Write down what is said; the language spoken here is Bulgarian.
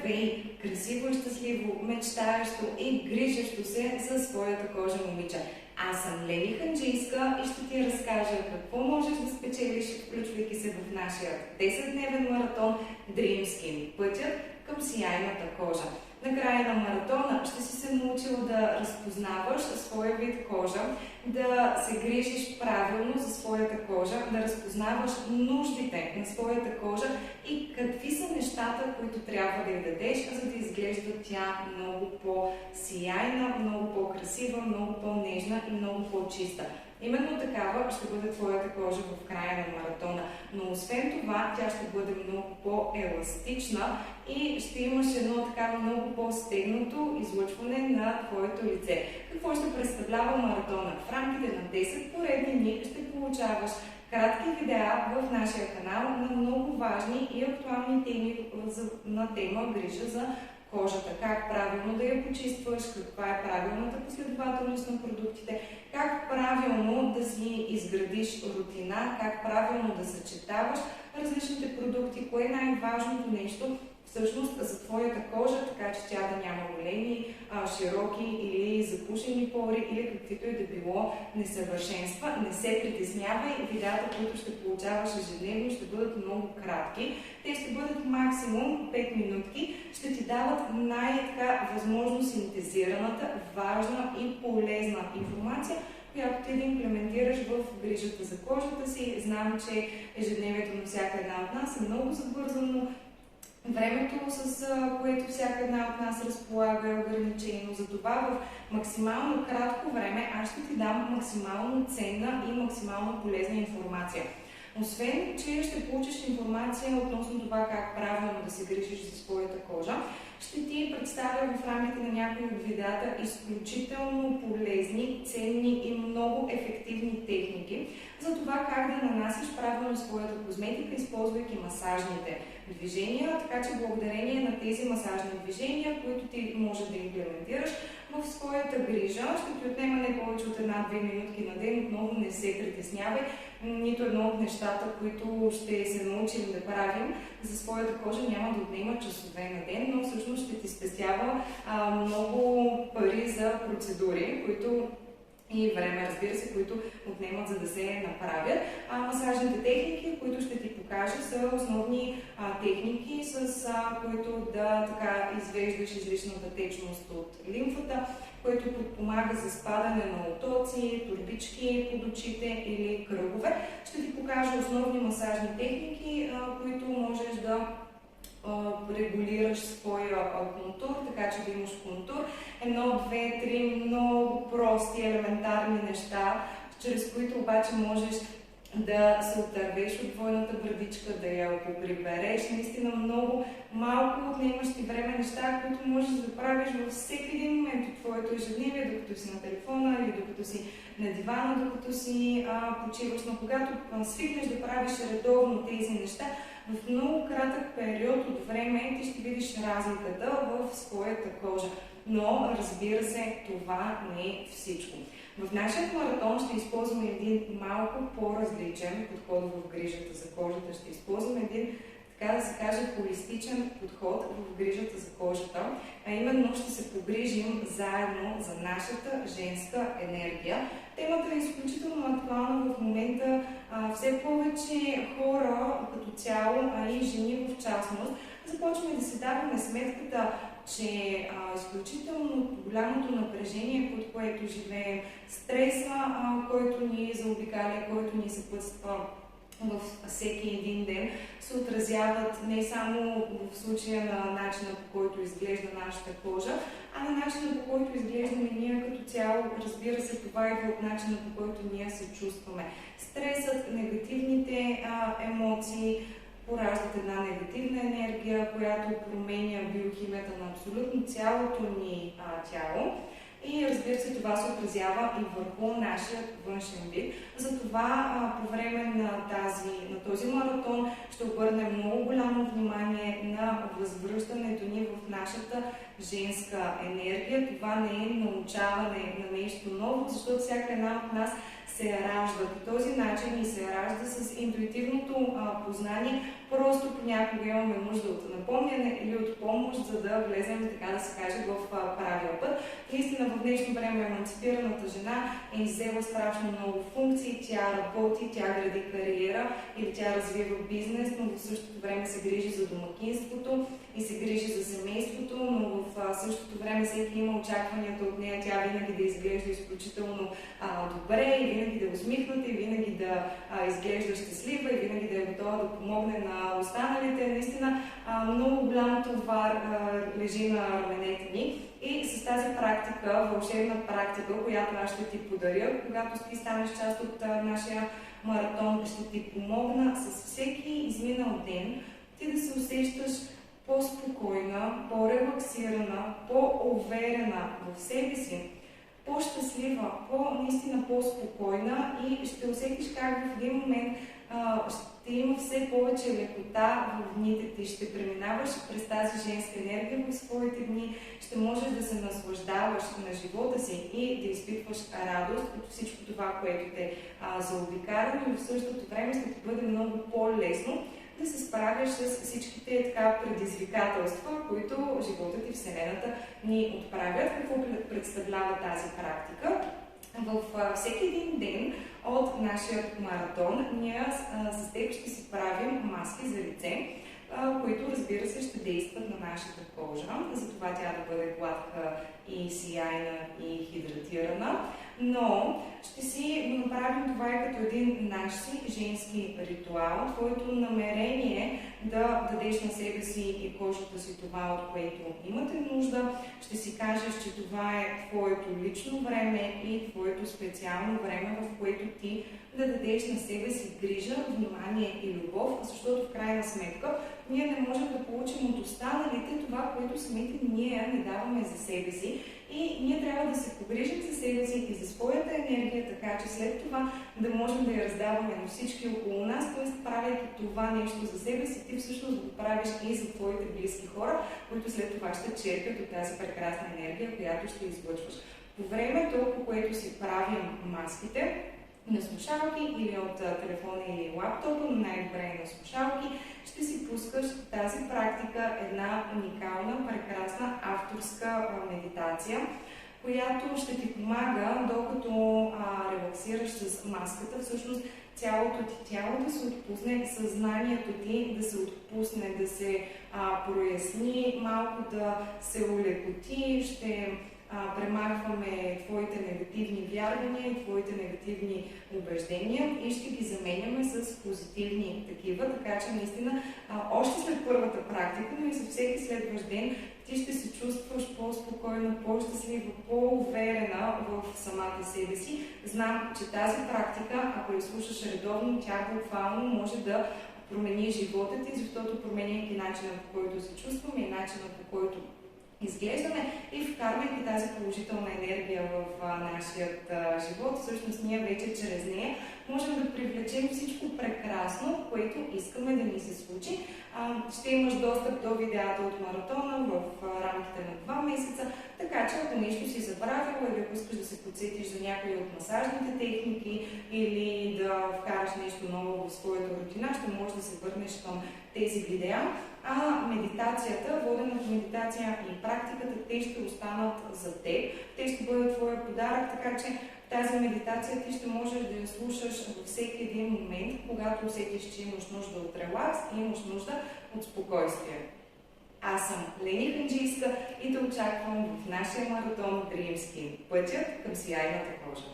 здравей, красиво и щастливо, мечтаещо и грижещо се за своята кожа момиче. Аз съм Лели Ханджийска и ще ти разкажа какво можеш да спечелиш, включвайки се в нашия 10-дневен маратон Dream Skin – пътят към сияйната кожа. Накрая на маратона ще си се научил да разпознаваш своя вид кожа, да се грижиш правилно за своята кожа, да разпознаваш нуждите на своята кожа и какви са нещата, които трябва да й дадеш, за да изглежда тя много по-сияйна, много по-красива, много по-нежна и много по-чиста. Именно такава ще бъде твоята кожа в края на маратона, но освен това тя ще бъде много по-еластична и ще имаш едно такава много по-стегнато излъчване на твоето лице. Какво ще представлява маратона? В рамките на 10 поредни дни ще получаваш кратки видеа в нашия канал на много важни и актуални теми на тема грижа за кожата, как правилно да я почистваш, каква е правилната последователност на продуктите, как правилно да си изградиш рутина, как правилно да съчетаваш различните продукти, кое е най-важното нещо всъщност за твоята кожа, така че тя да няма големи, широки или запушени пори или каквито и да било несъвършенства. Не се притеснявай, видеята, които ще получаваш ежедневно, ще бъдат много кратки. Те ще бъдат максимум 5 минутки, ще ти дават възможно синтезираната, важна и полезна информация, която ти да имплементираш в грижата за кожата си. Знам, че ежедневието на всяка една от нас е много забързано. Времето, с което всяка една от нас разполага, е ограничено. Затова в максимално кратко време аз ще ти дам максимално ценна и максимално полезна информация. Освен, че ще получиш информация относно това как правилно да се грижиш за своята кожа, ще ти представя в рамките на някои от видеята изключително полезни, ценни и много ефективни техники за това как да нанасяш правилно своята козметика, използвайки масажните движения, така че благодарение на тези масажни движения, които ти може да имплементираш в своята грижа, ще ти отнема не повече от 1-2 минутки на ден. Отново не се притеснявай, нито едно от нещата, които ще се научим да правим за своята кожа, няма да отнема часове на ден, но всъщност ще ти спестява много пари за процедури, които и време, разбира се, които отнемат за да се направят. Масажните техники, които ще ти покажа, са основни техники, с които да извеждаш излишната течност от лимфата, което подпомага за спадане на отоци, турбички под очите или кръгове. Ще ти покажа основни масажни техники, които можеш да регулираш своя контур, така че да имаш контур. 1, 2, 3 много прости, елементарни неща, чрез които обаче можеш да се отървеш от двойната брадичка, да я поприбереш. Наистина много малко отнемащи време неща, които можеш да правиш във всеки един момент от твоето ежедневие, докато си на телефона или докато си на дивана, докато си почиваш. Но когато свикнеш да правиш редовно тези неща, в много кратък период от време ти ще видиш разликата в своята кожа. Но, разбира се, това не е всичко. В нашия маратон ще използваме един малко по-различен подход в грижата за кожата. Ще използваме един, така да се каже, холистичен подход в грижата за кожата, а именно ще се погрижим заедно за нашата женска енергия. Темата е изключително актуална в момента. Все повече хора като цяло, а и жени в частност, започваме да си даваме сметката, че изключително голямото напрежение, под което живеем, стреса, който ни заобикаля, който ни съпътства във всеки един ден, се отразяват не само в случая на начина, по който изглежда нашата кожа, а на начина, по който изглеждаме ние като цяло. Разбира се, това идва от начина, по който ние се чувстваме. Стресът, негативните емоции пораждат една негативна енергия, която променя биохимията на абсолютно цялото ни тяло. И разбира се, това се отразява и върху нашия външен вид. Затова по време на този маратон ще обърнем много голямо внимание на възвръщането ни в нашата женска енергия. Това не е научаване на нещо ново, защото всяка една от нас се ражда по този начин и се ражда с интуитивното познание, просто понякога имаме нужда от напомняне или от помощ, за да влезем, така да се каже, в правия път. Наистина в днешно време еманципираната жена е иззела страшно много функции, тя работи, тя гради кариера или тя развива бизнес, но в същото време се грижи за домакинството и се грижи за семейството, но в същото време всеки има очакванията от нея, тя винаги да изглежда изключително добре и винаги да е усмихната и винаги да изглежда щастлива и винаги да е готова да помогне на останалите. Наистина много голям товар лежи на раменете ни. И с тази практика, вълшебна практика, която аз ще ти подаря, когато ти станеш част от нашия маратон, ще ти помогна с всеки изминал ден ти да се усещаш по-спокойна, по-релаксирана, по-уверена в себе си, по-щастлива, наистина по-спокойна и ще усетиш как в един момент ще има все повече лекота в дните ти, ще преминаваш през тази женска енергия в своите дни, ще можеш да се наслаждаваш на живота си и да изпитваш радост от всичко това, което те заобикаля, но в същото време ще ти бъде много по-лесно да се справяш с всичките предизвикателства, които животът и Вселената ни отправят. Какво представлява тази практика? Във всеки един ден от нашия маратон ние с теб ще си правим маски за лице, които, разбира се, ще действат на нашата кожа, за това тя да бъде гладка и сияйна и хидратирана, но ще си направим това и като един наш си женски ритуал. Твоето намерение да дадеш на себе си и кожата си това, от което имате нужда. Ще си кажеш, че това е твоето лично време и твоето специално време, в което ти да дадеш на себе си грижа, внимание и любов, защото в крайна сметка ние не можем да получим от останалите това, което самите ние не даваме за себе си. И ние трябва да се погрижим за себе си и за своята енергия, така че след това да можем да я раздаваме на всички около нас, т.е. правейки това нещо за себе си, ти всъщност го правиш и за твоите близки хора, които след това ще черпят от тази прекрасна енергия, която ще излъчваш. По времето, по което си правим маските, на слушалки или от телефона или лаптопа, но най-добре на слушалки, ще си пускаш тази практика, една уникална, прекрасна авторска медитация, която ще ти помага, докато релаксираш с маската, всъщност цялото ти тяло да се отпусне, съзнанието ти да се отпусне, да се проясни, малко да се улекоти, ще премахваме твоите негативни вярвания и твоите негативни убеждения и ще ги заменяме с позитивни такива, така че наистина още след първата практика, но и за всеки следващ ден ти ще се чувстваш по-спокойна, по-щастлива, по-уверена в самата себе си. Знам, че тази практика, ако я слушаш редовно, тя буквално може да промени живота ти, защото променяйки начина, по който се чувстваме и начина, по който изглеждаме и вкарвайки тази положителна енергия в нашия живот, всъщност ние вече чрез нея можем да привлечем всичко прекрасно, което искаме да ни се случи. Ще имаш достъп до видеята от маратона в рамките на 2 месеца, така че ако нещо си забравила или ако искаш да се подсетиш за някои от масажните техники или да вкараш нещо ново в своята рутина, ще можеш да се върнеш към тези видеа. Медитацията, водената медитация и практиката, те ще останат за теб. Те ще бъдат твоя подарък, така че тази медитация ти ще можеш да я слушаш във всеки един момент, когато усетиш, че имаш нужда от релакс и имаш нужда от спокойствие. Аз съм Лени Ханджийска и те очаквам в нашия маратон Дримски, пътят към сияйната кожа.